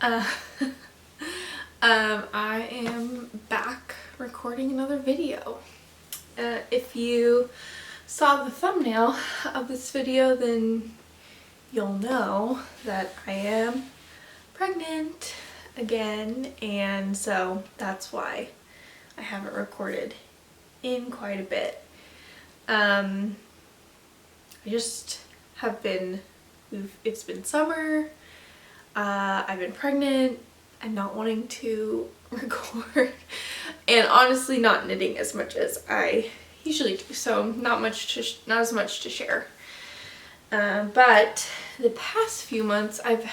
Uh, I am back recording another video. If you saw the thumbnail of this video, then you'll know that I am pregnant again, and so that's why I haven't recorded in quite a bit. I just have been, it's been summer, I've been pregnant and not wanting to record, and honestly not knitting as much as I usually do, so not as much to share. But the past few months I've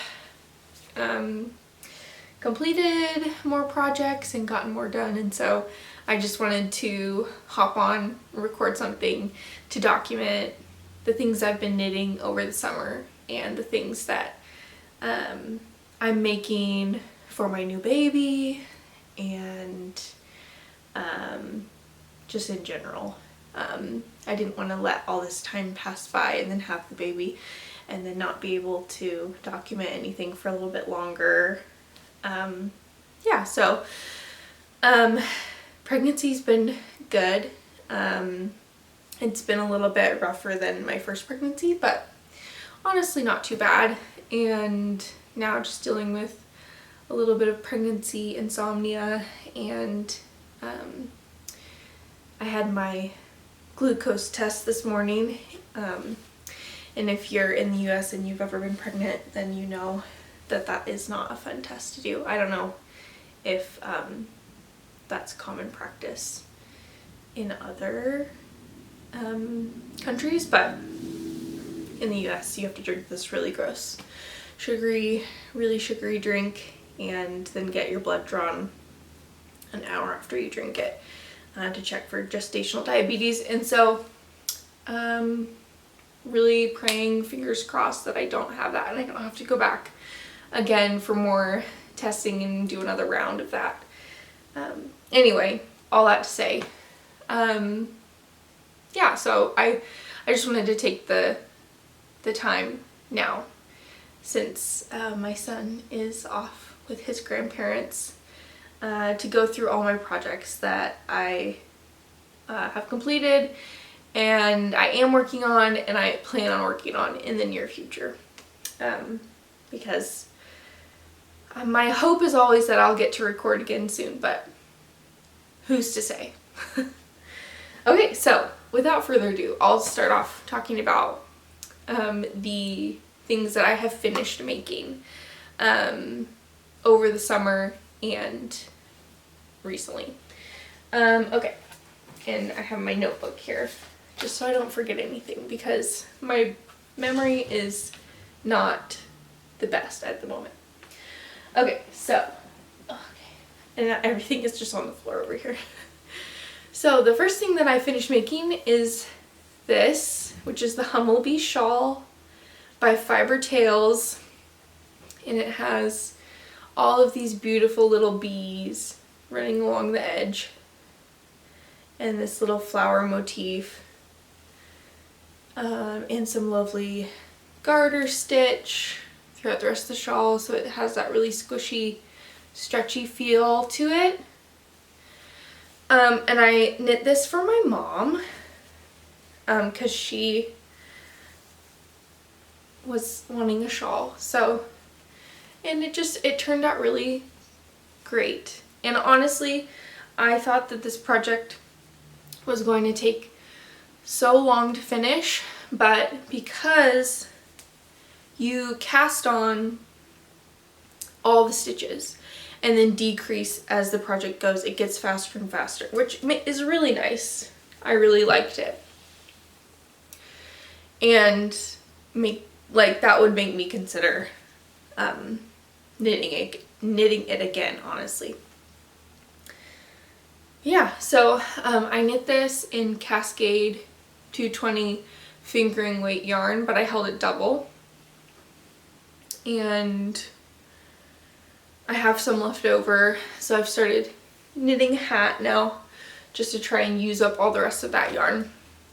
completed more projects and gotten more done, and so I just wanted to hop on, record something to document the things I've been knitting over the summer and the things that I'm making for my new baby, and just in general. I didn't want to let all this time pass by and then have the baby and then not be able to document anything for a little bit longer. Yeah, so pregnancy's been good. It's been a little bit rougher than my first pregnancy, but honestly not too bad. And now just dealing with a little bit of pregnancy insomnia, and I had my glucose test this morning. And if you're in the US and you've ever been pregnant, then you know that that is not a fun test to do. I don't know if that's common practice in other countries, but in the US you have to drink this really gross really sugary drink and then get your blood drawn an hour after you drink it to check for gestational diabetes. And so really praying, fingers crossed, that I don't have that and I don't have to go back again for more testing and do another round of that. Anyway, all that to say, yeah, so I just wanted to take the time now, since my son is off with his grandparents, to go through all my projects that I have completed and I am working on and I plan on working on in the near future. Because my hope is always that I'll get to record again soon, but who's to say? Okay, so without further ado, I'll start off talking about the things that I have finished making over the summer and recently. Okay, and I have my notebook here just so I don't forget anything, because my memory is not the best at the moment. Okay, so, and everything is just on the floor over here. So the first thing that I finished making is this, which is the Humblebee Shawl by Fiber Tales, and it has all of these beautiful little bees running along the edge and this little flower motif, and some lovely garter stitch throughout the rest of the shawl, so it has that really squishy, stretchy feel to it. And I knit this for my mom because she was wanting a shawl, so, and it turned out really great. And honestly, I thought that this project was going to take so long to finish, but because you cast on all the stitches and then decrease as the project goes, it gets faster and faster, which is really nice. I really liked it. And that would make me consider knitting it again, honestly. Yeah, so I knit this in Cascade 220 fingering weight yarn, but I held it double. And I have some left over, so I've started knitting a hat now just to try and use up all the rest of that yarn.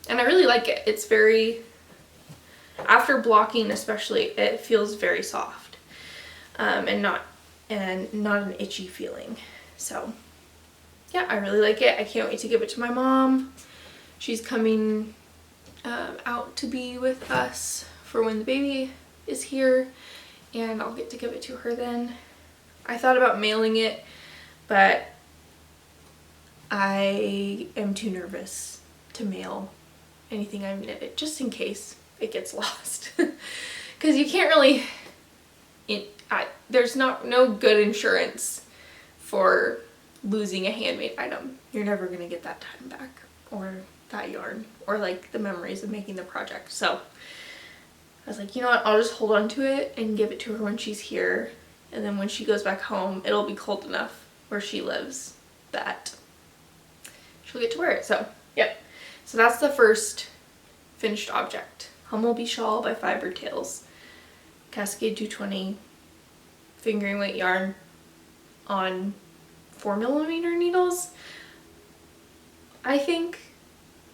And I really like it. It's very, after blocking especially, it feels very soft and not and not an itchy feeling. So yeah, I really like it. I can't wait to give it to my mom. She's coming out to be with us for when the baby is here, and I'll get to give it to her then. I thought about mailing it, but I am too nervous to mail anything I've knitted, just in case it gets lost. Because you can't really, there's no good insurance for losing a handmade item. You're never going to get that time back, or that yarn, or like the memories of making the project. So I was like, you know what, I'll just hold on to it and give it to her when she's here, and then when she goes back home, it'll be cold enough where she lives that she'll get to wear it. So yep, so that's the first finished object. Humblebee Shawl by Fiber Tales, Cascade 220 fingering weight yarn on 4mm needles. I think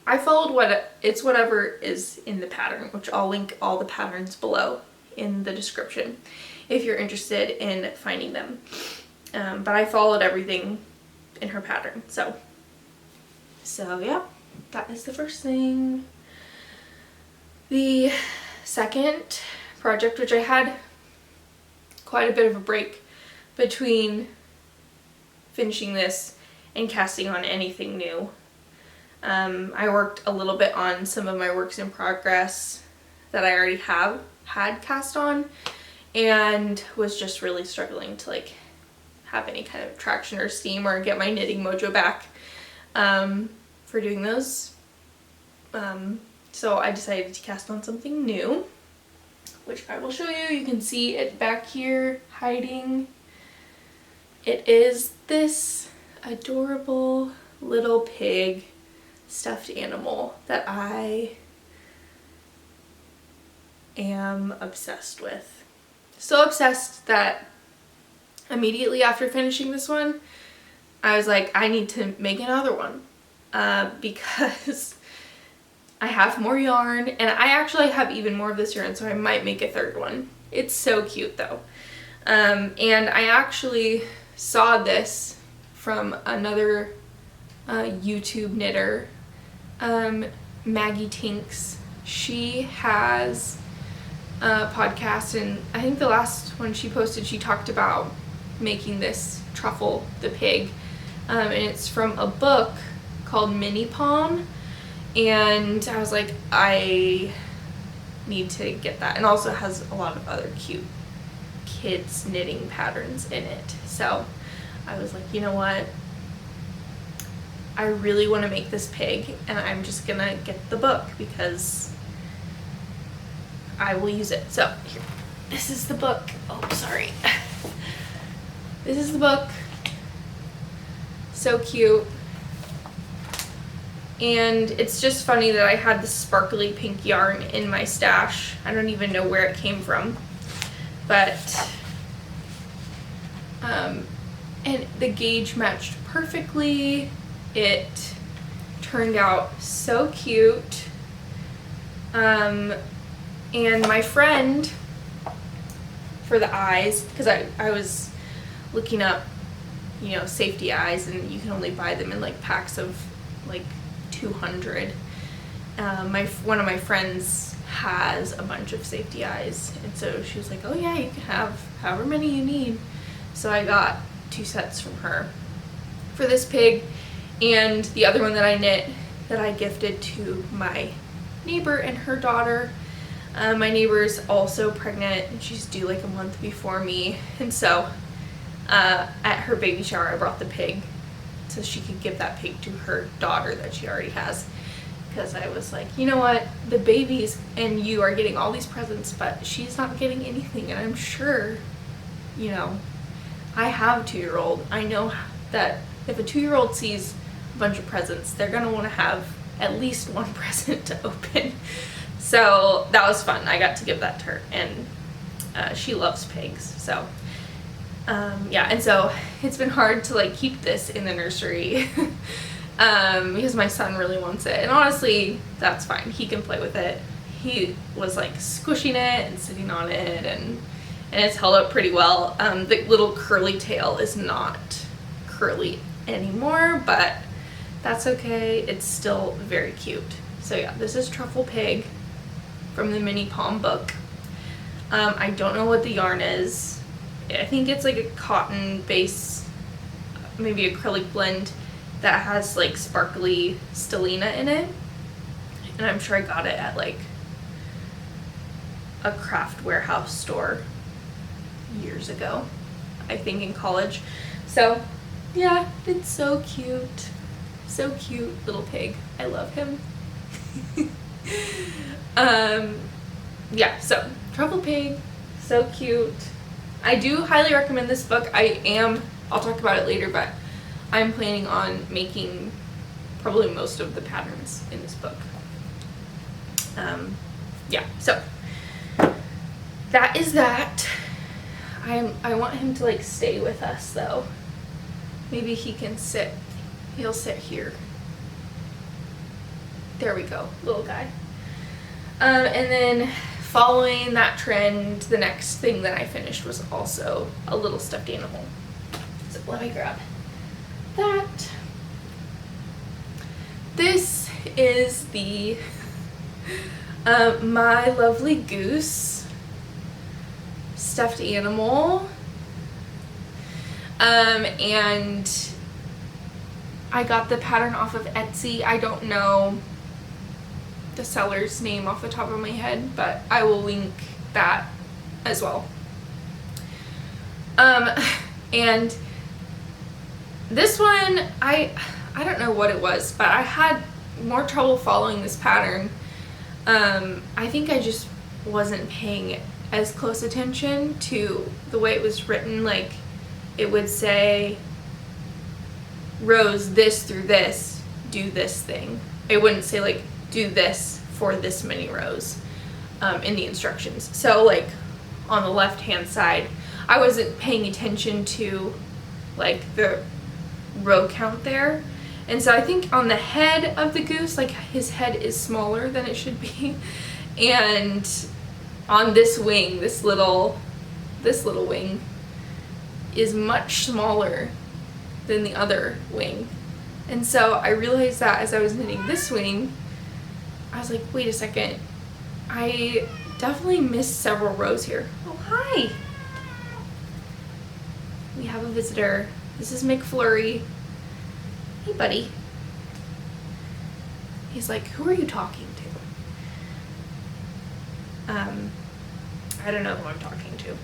I followed whatever is in the pattern, which I'll link all the patterns below in the description if you're interested in finding them. But I followed everything in her pattern. So yeah, that is the first thing. The second project, which I had quite a bit of a break between finishing this and casting on anything new. I worked a little bit on some of my works in progress that I already had cast on, and was just really struggling to like have any kind of traction or steam or get my knitting mojo back for doing those. So I decided to cast on something new, which I will show you. You can see it back here hiding. It is this adorable little pig stuffed animal that I am obsessed with. So obsessed that immediately after finishing this one, I was like, I need to make another one because I have more yarn, and I actually have even more of this yarn, so I might make a third one. It's so cute though. And I actually saw this from another YouTube knitter, Maggie Tinks. She has a podcast, and I think the last one she posted, she talked about making this Truffle the pig, and it's from a book called Mini Palm, and I was like, I need to get that, and also has a lot of other cute kids knitting patterns in it. So I was like, you know what, I really want to make this pig, and I'm just gonna get the book because I will use it. So here, this is the book. Oh, sorry. This is the book. So cute. And it's just funny that I had this sparkly pink yarn in my stash. I don't even know where it came from, but and the gauge matched perfectly. It turned out so cute. And my friend, for the eyes, because I was looking up, you know, safety eyes, and you can only buy them in like packs of like 200. One of my friends has a bunch of safety eyes, and so she was like, oh yeah, you can have however many you need. So I got 2 sets from her for this pig, and the other one that I knit that I gifted to my neighbor and her daughter. My neighbor's also pregnant, and she's due like a month before me, and so at her baby shower I brought the pig so she could give that pig to her daughter that she already has, because I was like, you know what, the babies and you are getting all these presents, but she's not getting anything. And I'm sure, you know, I have a 2-year-old. I know that if a 2-year-old sees a bunch of presents, they're gonna want to have at least one present to open. So that was fun. I got to give that to her, and she loves pigs. So yeah, and so it's been hard to like keep this in the nursery because my son really wants it, and honestly that's fine, he can play with it. He was like squishing it and sitting on it and and it's held up pretty well. The little curly tail is not curly anymore, but that's okay. It's still very cute. So yeah, this is Truffle Pig from the Mini Palm book. I don't know what the yarn is. I think it's like a cotton base, maybe acrylic blend that has like sparkly stellina in it. And I'm sure I got it at like a craft warehouse store years ago, I think in college. So yeah, it's so cute. So cute little pig. I love him. Yeah, so Truffle Pig, so cute. I do highly recommend this book. I'll talk about it later, but I'm planning on making probably most of the patterns in this book. Yeah, so that is that. I want him to like stay with us though. Maybe he can sit. He'll sit here. There we go, little guy. And then following that trend, the next thing that I finished was also a little stuffed animal. So let me grab that. This is the My Lovely Goose stuffed animal. And I got the pattern off of Etsy. I don't know the seller's name off the top of my head, but I will link that as well. And this one, I don't know what it was, but I had more trouble following this pattern. I think I just wasn't paying as close attention to the way it was written. Like, it would say, rows this through this, do this thing. It wouldn't say like, do this for this many rows in the instructions. So like on the left hand side, I wasn't paying attention to like the row count there. And so I think on the head of the goose, like his head is smaller than it should be. And on this wing, this little wing is much smaller than the other wing. And so I realized that as I was knitting this wing, I was like, wait a second, I definitely missed several rows here. Oh, hi. We have a visitor. This is McFlurry. Hey, buddy. He's like, who are you talking to? I don't know who I'm talking to.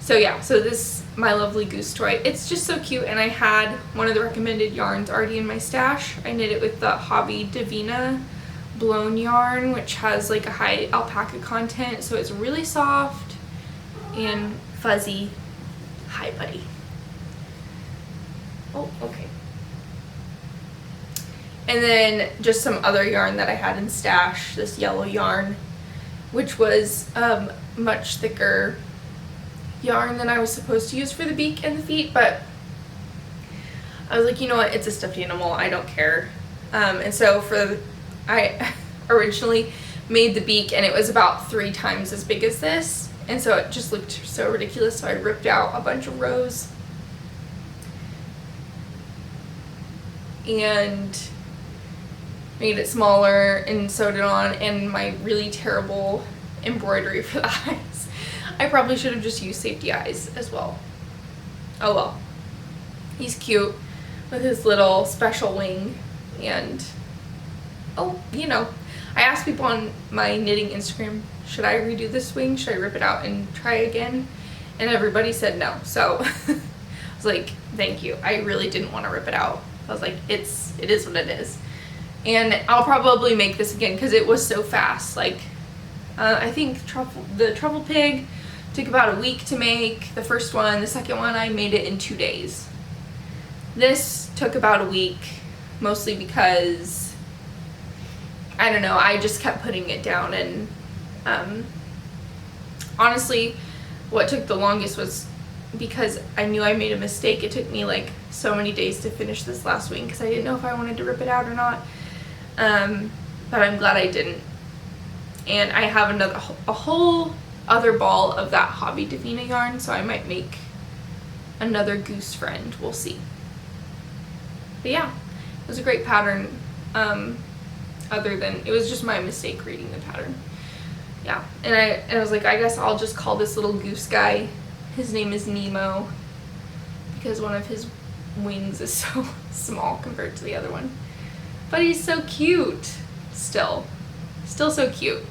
So yeah, so this My Lovely Goose toy, it's just so cute, and I had one of the recommended yarns already in my stash. I knit it with the Hobby Divina blown yarn, which has like a high alpaca content, so it's really soft and fuzzy. Hi, buddy. Oh, okay. And then just some other yarn that I had in stash, this yellow yarn, which was much thicker yarn than I was supposed to use for the beak and the feet, but I was like, you know what, it's a stuffed animal, I don't care. And so I originally made the beak, and it was about 3 times as big as this, and so it just looked so ridiculous, so I ripped out a bunch of rows and made it smaller and sewed it on, and my really terrible embroidery for the eyes, I probably should have just used safety eyes as well. Oh well. He's cute with his little special wing, and oh, you know, I asked people on my knitting Instagram, should I redo this wing? Should I rip it out and try again? And everybody said no. So I was like, thank you. I really didn't want to rip it out. I was like, it is what it is. And I'll probably make this again because it was so fast. Like, I think the Truffle Pig took about a week to make, the first one. The second one, I made it in 2 days. This took about a week, mostly because, I don't know, I just kept putting it down, and honestly, what took the longest was because I knew I made a mistake. It took me like so many days to finish this last wing because I didn't know if I wanted to rip it out or not. But I'm glad I didn't. And I have a other ball of that Hobby Davina yarn, so I might make another goose friend. We'll see. But yeah, it was a great pattern. Other than, it was just my mistake reading the pattern. Yeah, and I was like, I guess I'll just call this little goose guy, his name is Nemo, because one of his wings is so small compared to the other one. But he's so cute. Still so cute.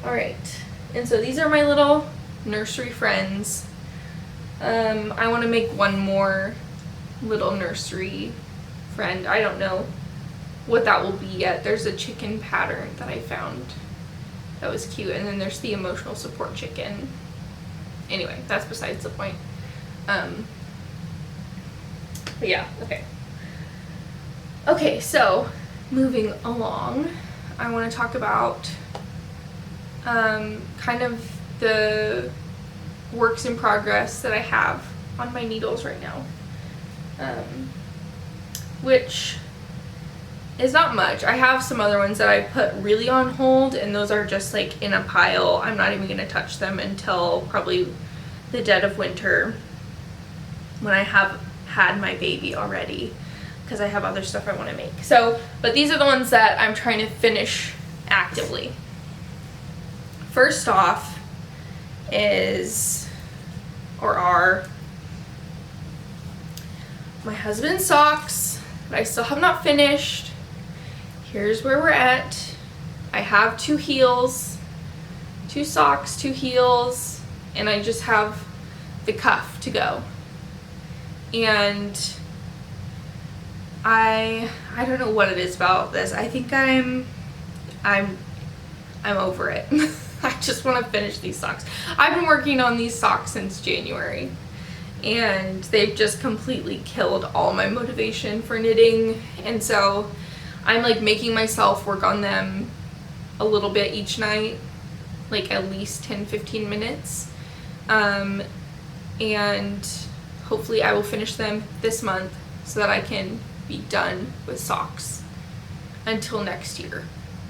Alright, and so these are my little nursery friends. I want to make one more little nursery friend. I don't know what that will be yet. There's a chicken pattern that I found that was cute, and then there's the emotional support chicken. Anyway, that's besides the point. But yeah, okay, so moving along, I want to talk about kind of the works in progress that I have on my needles right now, which is not much. I have some other ones that I put really on hold, and those are just like in a pile. I'm not even going to touch them until probably the dead of winter, when I have had my baby already, because I have other stuff I want to make. So, but these are the ones that I'm trying to finish actively. First off are my husband's socks that I still have not finished. Here's where we're at. I have 2 heels, 2 socks, 2 heels, and I just have the cuff to go. And I don't know what it is about this. I think I'm over it. I just want to finish these socks. I've been working on these socks since January, and they've just completely killed all my motivation for knitting, and so I'm like making myself work on them a little bit each night, like at least 10-15 minutes, and hopefully I will finish them this month so that I can be done with socks until next year.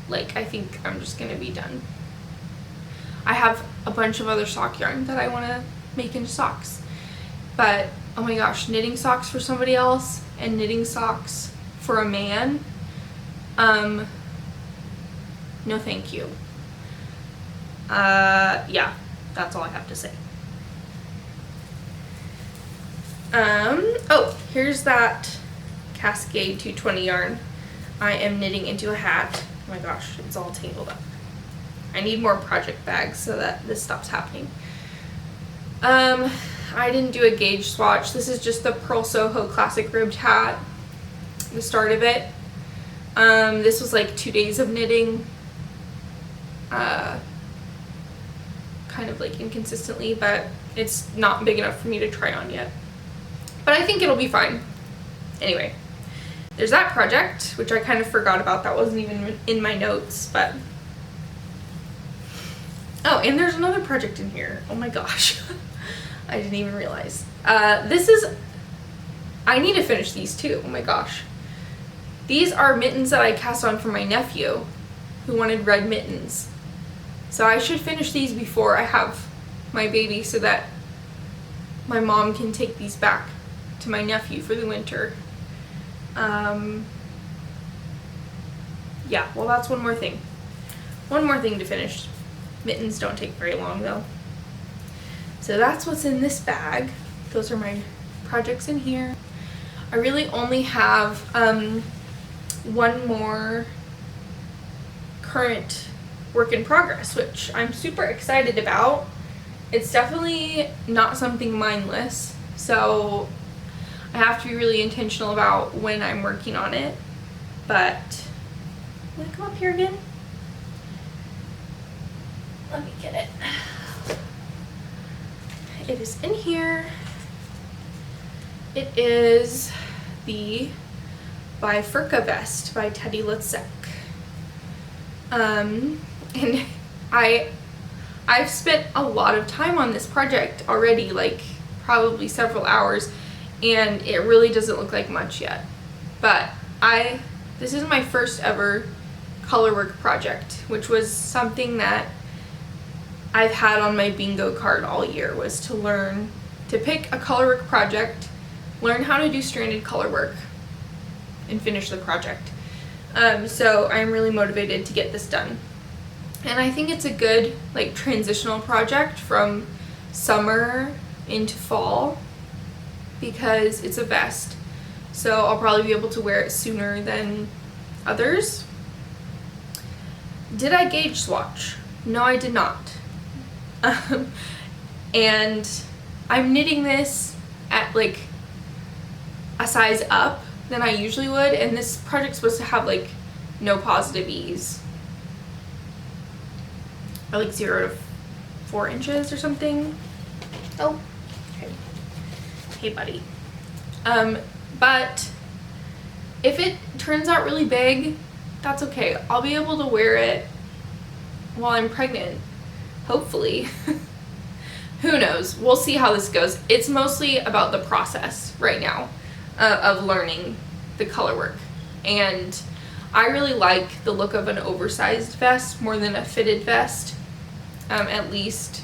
Like, I think I'm just gonna be done. I have a bunch of other sock yarn that I want to make into socks, but oh my gosh, knitting socks for somebody else and knitting socks for a man, no thank you. Yeah, that's all I have to say. Oh, here's that Cascade 220 yarn I am knitting into a hat. Oh my gosh, it's all tangled up. I need more project bags so that this stops happening. I didn't do a gauge swatch. This is just the Purl Soho Classic Ribbed hat, the start of it. This was like 2 days of knitting, kind of like inconsistently, but it's not big enough for me to try on yet. But I think it'll be fine. Anyway, there's that project, which I kind of forgot about. That wasn't even in my notes, but... Oh, and there's another project in here. Oh my gosh. I didn't even realize. I need to finish these too. Oh my gosh. These are mittens that I cast on for my nephew, who wanted red mittens. So I should finish these before I have my baby so that my mom can take these back to my nephew for the winter. Yeah, well, that's one more thing. One more thing to finish. Mittens don't take very long though. So that's what's in this bag. Those are my projects in here. I really only have one more current work in progress, which I'm super excited about. It's definitely not something mindless, so I have to be really intentional about when I'm working on it. But I'm gonna come up here again. Let me get it. It is in here. It is the Bifurca Vest by Teddy Lutzek. And I've spent a lot of time on this project already, like probably several hours, and it really doesn't look like much yet. But this is my first ever colorwork project, which was something that I've had on my bingo card all year, was to learn to pick a colorwork project, learn how to do stranded color work, and finish the project. So I'm really motivated to get this done. And I think it's a good like transitional project from summer into fall because it's a vest. So I'll probably be able to wear it sooner than others. Did I gauge swatch? No, I did not. And I'm knitting this at like a size up than I usually would, and this project's supposed to have like no positive ease, or like 0 to 4 inches or something. Oh, okay. Hey buddy. But if it turns out really big, that's okay. I'll be able to wear it while I'm pregnant, hopefully. Who knows? We'll see how this goes. It's mostly about the process right now of learning the color work. And I really like the look of an oversized vest more than a fitted vest, at least.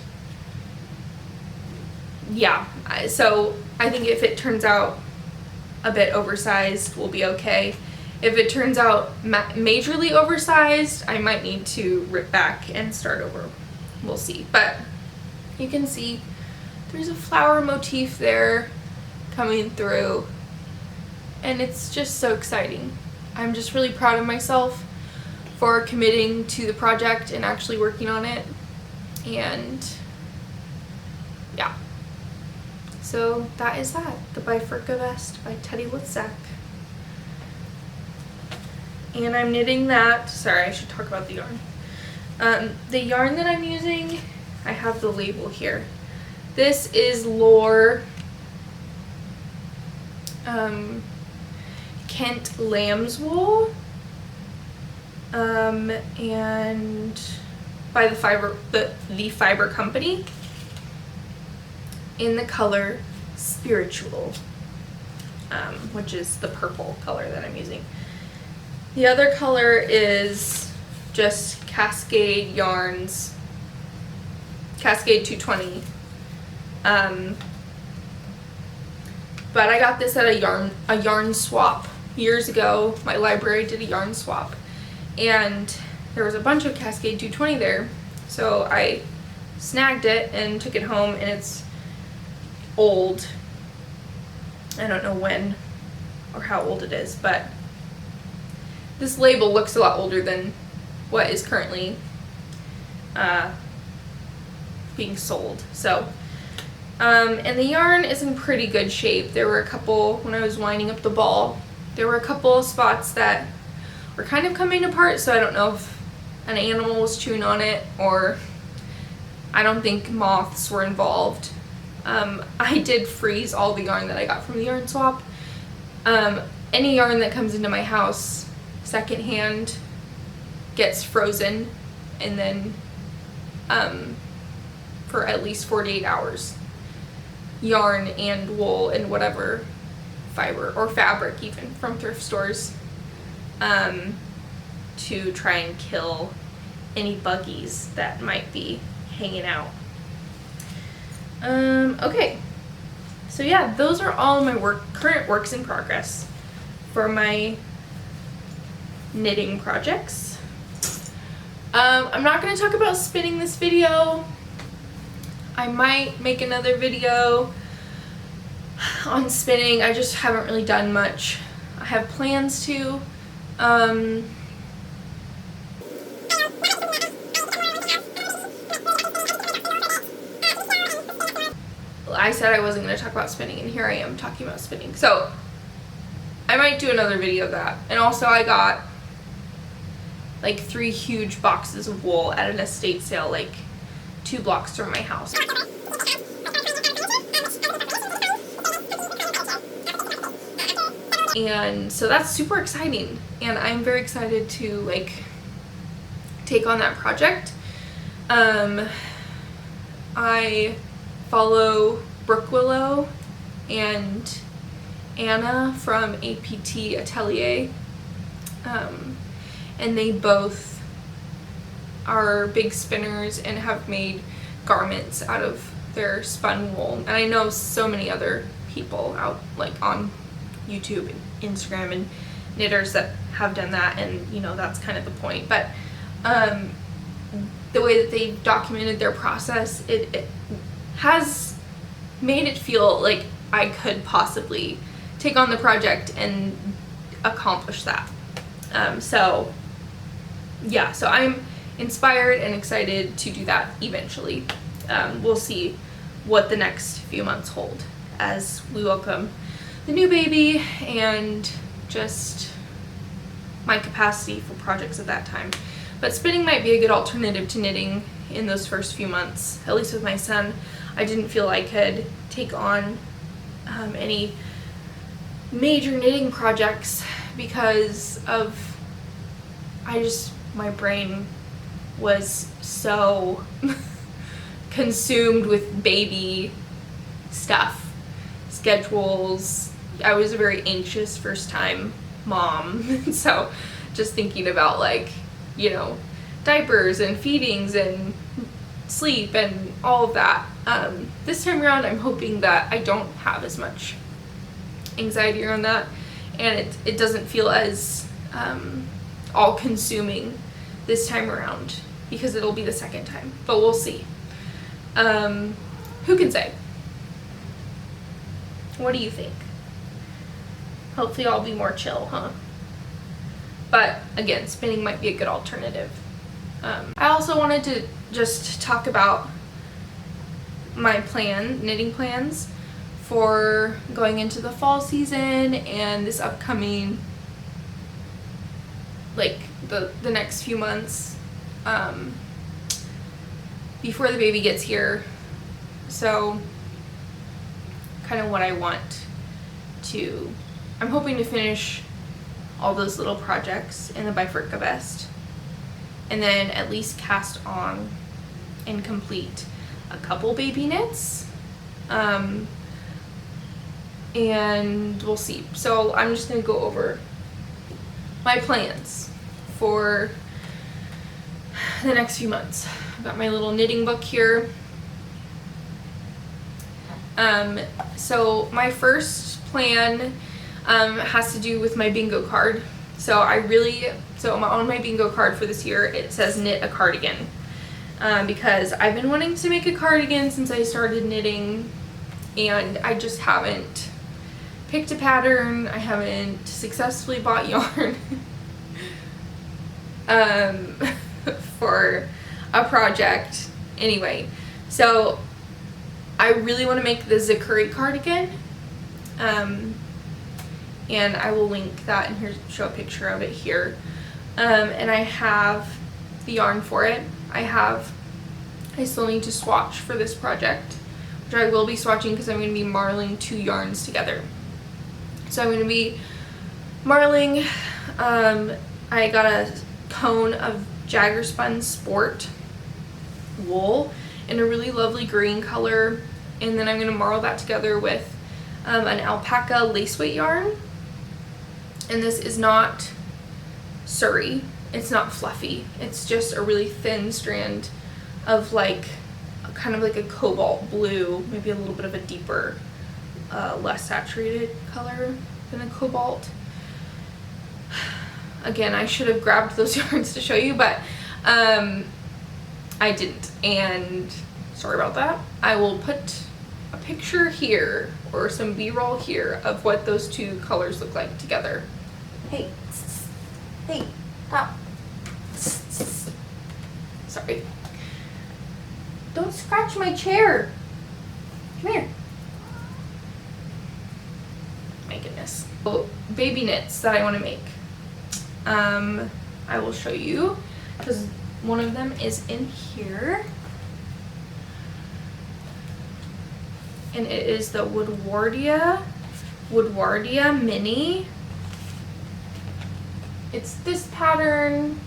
Yeah, so I think if it turns out a bit oversized, we'll be okay. If it turns out majorly oversized, I might need to rip back and start over. We'll see. But you can see there's a flower motif there coming through, and it's just so exciting. I'm just really proud of myself for committing to the project and actually working on it. And yeah. So that is that, the Bifurca Vest by Teddy Lutzak. And I'm knitting that, sorry, I should talk about the yarn. The yarn that I'm using, I have the label here. This is Lore Kent Lamb's Wool, and by the Fiber Company, in the color Spiritual, which is the purple color that I'm using. The other color is just Cascade Yarns, Cascade 220. But I got this at a yarn swap years ago. My library did a yarn swap, and there was a bunch of Cascade 220 there, so I snagged it and took it home, and it's old. I don't know when or how old it is, but this label looks a lot older than what is currently being sold. So and the yarn is in pretty good shape. There were a couple, when I was winding up the ball, there were a couple spots that were kind of coming apart, so I don't know if an animal was chewing on it, or I don't think moths were involved. I did freeze all the yarn that I got from the yarn swap. Any yarn that comes into my house secondhand gets frozen, and then for at least 48 hours. Yarn and wool and whatever fiber or fabric even from thrift stores, to try and kill any buggies that might be hanging out. Okay, so yeah, those are all my current works in progress for my knitting projects. I'm not going to talk about spinning this video. I might make another video on spinning. I just haven't really done much. I have plans to. I said I wasn't going to talk about spinning, and here I am talking about spinning. So I might do another video of that. And also I got like 3 huge boxes of wool at an estate sale like 2 blocks from my house. And so that's super exciting, and I'm very excited to like take on that project. I follow Brooke Willow and Anna from APT Atelier, and they both are big spinners and have made garments out of their spun wool. And I know so many other people out like on YouTube and Instagram and knitters that have done that, and you know, that's kind of the point. But the way that they documented their process, it has made it feel like I could possibly take on the project and accomplish that. So yeah, so I'm inspired and excited to do that eventually. We'll see what the next few months hold as we welcome the new baby and just my capacity for projects at that time. But spinning might be a good alternative to knitting in those first few months. At least with my son, I didn't feel I could take on any major knitting projects because of, my brain was so consumed with baby stuff, schedules. I was a very anxious first time mom. So just thinking about like, you know, diapers and feedings and sleep and all of that. This time around, I'm hoping that I don't have as much anxiety around that, and it doesn't feel as all-consuming this time around, because it'll be the second time, but we'll see. Who can say? What do you think? Hopefully I'll be more chill, huh? But again, spinning might be a good alternative. I also wanted to just talk about my knitting plans for going into the fall season and this upcoming, like the next few months before the baby gets here. So kind of what I want to, I'm hoping to finish all those little projects in the Bifurca vest, and then at least cast on and complete a couple baby knits, and we'll see. So I'm just gonna go over my plans for the next few months. I've got my little knitting book here. So my first plan has to do with my bingo card. So on my bingo card for this year, it says knit a cardigan, because I've been wanting to make a cardigan since I started knitting, and I just haven't picked a pattern. I haven't successfully bought yarn for a project anyway. So I really want to make the Zakuri cardigan, and I will link that, and here's show a picture of it here. And I have the yarn for it. I still need to swatch for this project, which I will be swatching because I'm going to be marling 2 yarns together. So I'm going to be marling, I got a cone of Jagger Spun Sport wool in a really lovely green color, and then I'm going to marl that together with an alpaca lace weight yarn. And this is not Surrey, it's not fluffy, it's just a really thin strand of like kind of like a cobalt blue, maybe a little bit of a deeper, less saturated color than a cobalt. Again, I should have grabbed those yarns to show you, but I didn't, and sorry about that. I will put a picture here or some b-roll here of what those 2 colors look like together. Hey, hey, stop. Sorry. Don't scratch my chair. Come here. My goodness. Oh, baby knits that I want to make. I will show you because one of them is in here. And it is the Woodwardia Mini. It's this pattern.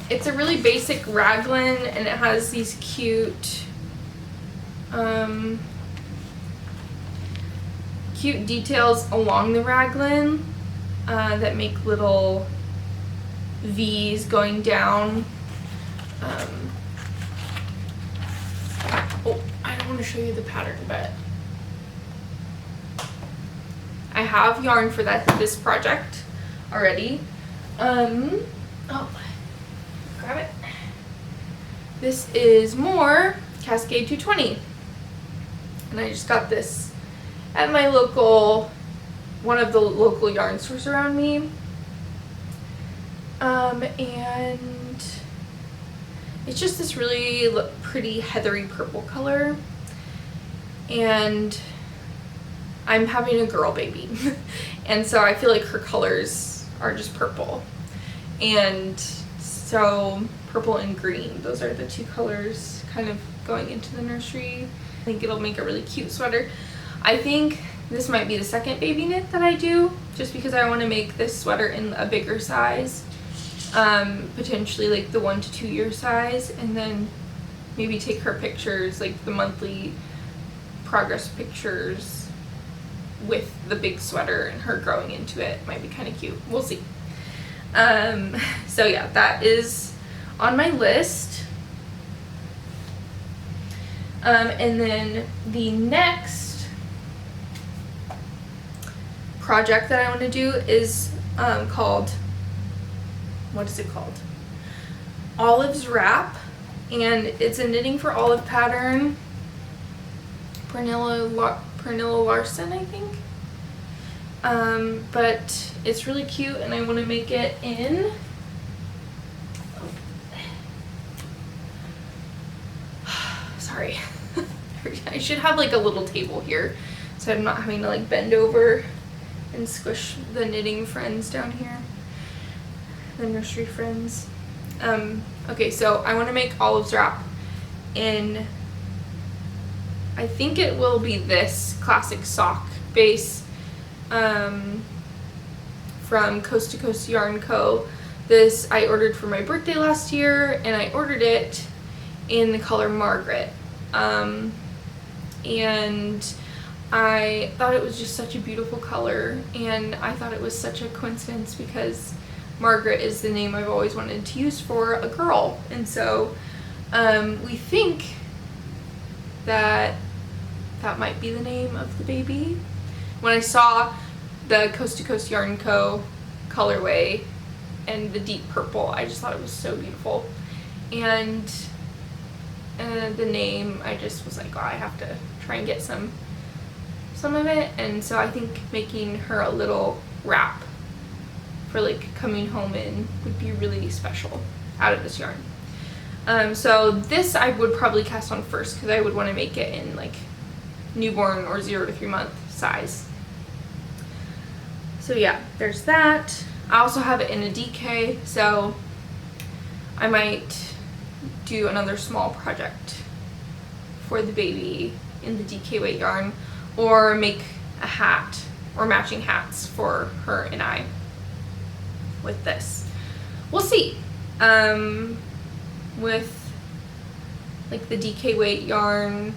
It's a really basic raglan, and it has these cute details along the raglan that make little V's going down. going to show you the pattern, but I have yarn for this project already. Oh, grab it. This is more Cascade 220, and I just got this at my local, one of the local yarn stores around me. And it's just this really pretty heathery purple color, and I'm having a girl baby and so I feel like her colors are just purple, and so purple and green, those are the two colors kind of going into the nursery. I think it'll make a really cute sweater. I think this might be the second baby knit that I do, just because I want to make this sweater in a bigger size, potentially like the 1 to 2 year size, and then maybe take her pictures, like the monthly progress pictures with the big sweater and her growing into it. Might be kind of cute. We'll see. So yeah, that is on my list. And then the next project that I want to do is called, what is it called? Olive's Wrap, and it's a Knitting for Olive pattern. Pernilla Larson, I think. But it's really cute, and I want to make it in sorry. I should have like a little table here so I'm not having to like bend over and squish the knitting friends down here, the nursery friends. Okay, so I want to make Olive's Wrap in, I think it will be this classic sock base from Coast to Coast Yarn Co. This I ordered for my birthday last year, and I ordered it in the color Margaret. And I thought it was just such a beautiful color, and I thought it was such a coincidence because Margaret is the name I've always wanted to use for a girl, and so we think that that might be the name of the baby. When I saw the Coast to Coast Yarn Co. colorway and the deep purple, I just thought it was so beautiful, and the name, I just was like, oh, I have to try and get some of it. And so I think making her a little wrap for like coming home in would be really special out of this yarn. So this I would probably cast on first because I would want to make it in like newborn or 0 to 3 month size. So yeah, there's that. I also have it in a DK, so I might do another small project for the baby in the DK weight yarn, or make a hat or matching hats for her and I with this. We'll see. With like the DK weight yarn,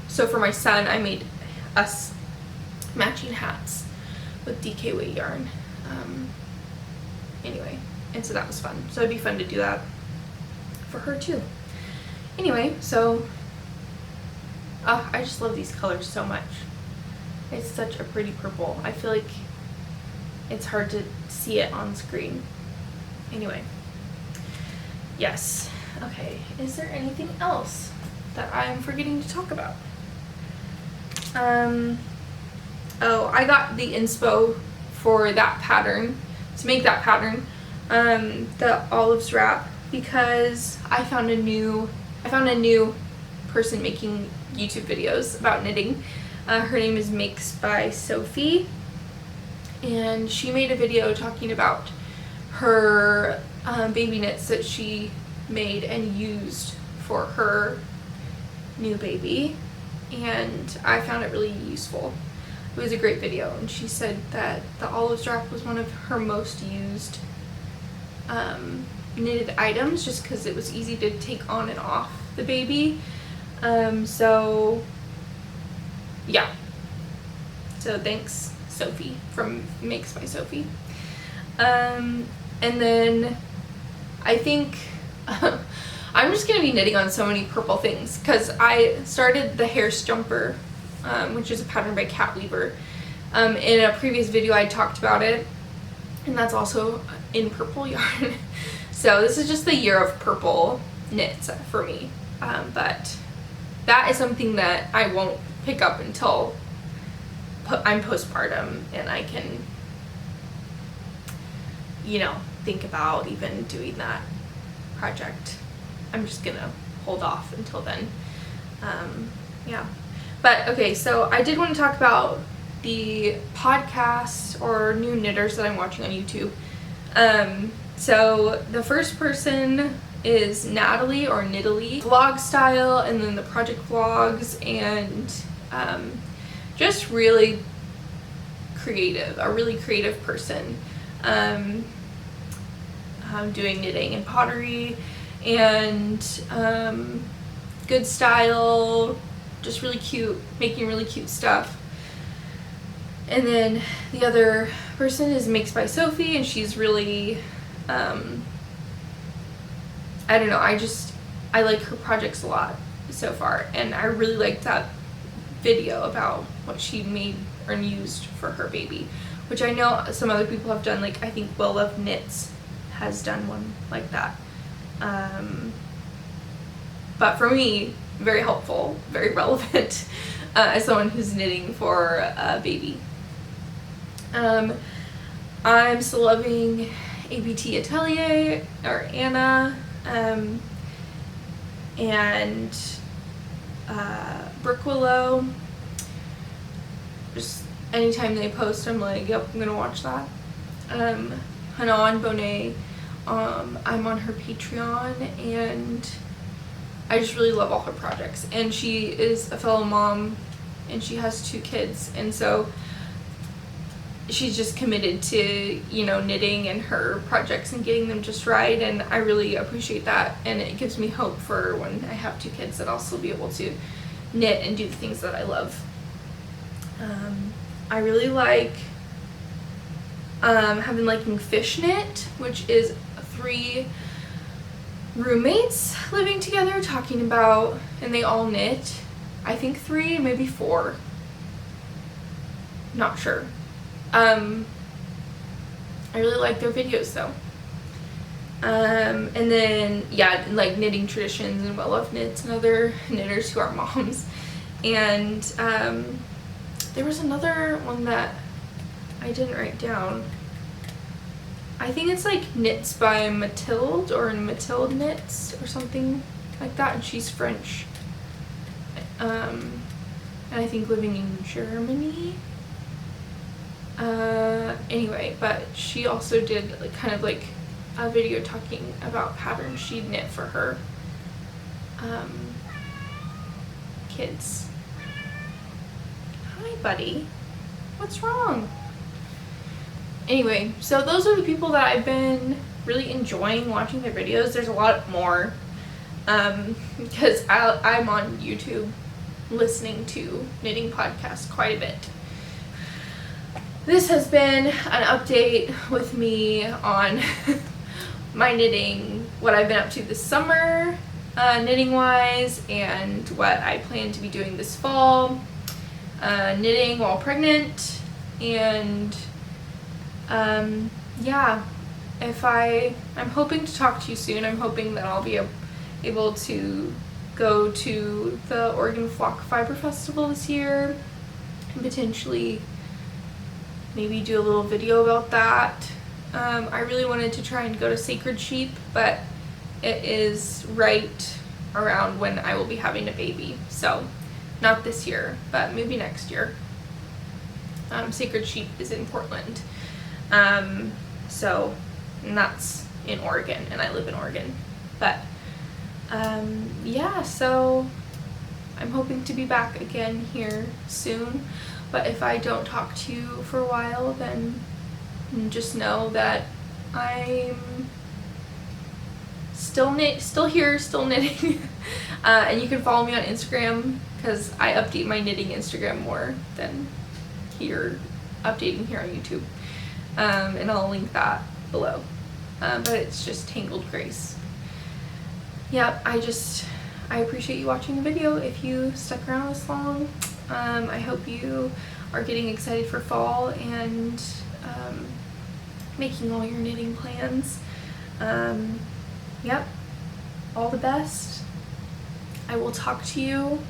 so for my son I made us matching hats with DK weight yarn. Anyway, and so that was fun. So it'd be fun to do that for her too. Anyway, so I just love these colors so much. It's such a pretty purple. I feel like it's hard to see it on screen. Anyway, yes. Okay, is there anything else that I'm forgetting to talk about? Oh, I got the inspo for that pattern, to make that pattern, the Olive's Wrap, because I found a new person making YouTube videos about knitting. Her name is Makes by Sophie, and she made a video talking about her baby knits that she made and used for her new baby, and I found it really useful. It was a great video, and she said that the Olive's Wrap was one of her most used knitted items, just because it was easy to take on and off the baby. So yeah, so thanks Sophie from Makes by Sophie. And then I think I'm just going to be knitting on so many purple things because I started the Hair's Jumper, which is a pattern by Cat Weaver. In a previous video I talked about it, and that's also in purple yarn. So this is just the year of purple knits for me. But that is something that I won't pick up until I'm postpartum and I can, you know, think about even doing that project. I'm just gonna hold off until then. Yeah. But okay, so I did want to talk about the podcast or new knitters that I'm watching on YouTube. So the first person is Natalie or Nidalee, vlog style, and then the project vlogs, and just really creative, a really creative person. Doing knitting and pottery and good style, just really cute, making really cute stuff. And then the other person is Makes by Sophie, and she's really I don't know, I like her projects a lot so far, and I really liked that video about what she made or used for her baby, which I know some other people have done. Like I think Will Love Knits has done one like that. But for me, very helpful, very relevant as someone who's knitting for a baby. I'm still loving ABT Atelier or Anna, and Brook Willow. Just anytime they post, I'm like, yep, I'm gonna watch that. Hanan Bonet, I'm on her Patreon, and I just really love all her projects. And she is a fellow mom, and she has 2 kids, and so she's just committed to, you know, knitting and her projects and getting them just right, and I really appreciate that, and it gives me hope for when I have 2 kids that I'll still be able to knit and do the things that I love. I really like have been liking Fishknit, which is 3 roommates living together talking about, and they all knit. I think 3, maybe 4. Not sure. I really like their videos though. And then, yeah, like Knitting Traditions and Well Love Knits and other knitters who are moms. And there was another one that I didn't write down. I think it's like Knits by Mathilde or Mathilde Knits or something like that, and she's French. And I think living in Germany. Anyway, but she also did like kind of like a video talking about patterns she'd knit for her kids. Hi, buddy. What's wrong? Anyway, so those are the people that I've been really enjoying watching their videos. There's a lot more because I'm on YouTube listening to knitting podcasts quite a bit. This has been an update with me on my knitting, what I've been up to this summer, knitting wise, and what I plan to be doing this fall, knitting while pregnant, and yeah, I'm hoping to talk to you soon. I'm hoping that I'll be able to go to the Oregon Flock Fiber Festival this year and potentially maybe do a little video about that. I really wanted to try and go to Sacred Sheep, but it is right around when I will be having a baby, so not this year, but maybe next year. Sacred Sheep is in Portland, so, and that's in Oregon, and I live in Oregon, but yeah, so I'm hoping to be back again here soon. But if I don't talk to you for a while, then just know that I'm still here, still knitting. And you can follow me on Instagram because I update my knitting Instagram more than updating here on YouTube. And I'll link that below. But it's just Tangled Grace. yep, I appreciate you watching the video if you stuck around this long. I hope you are getting excited for fall and making all your knitting plans. Yep, all the best. I will talk to you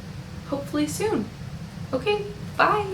hopefully soon. Okay, bye!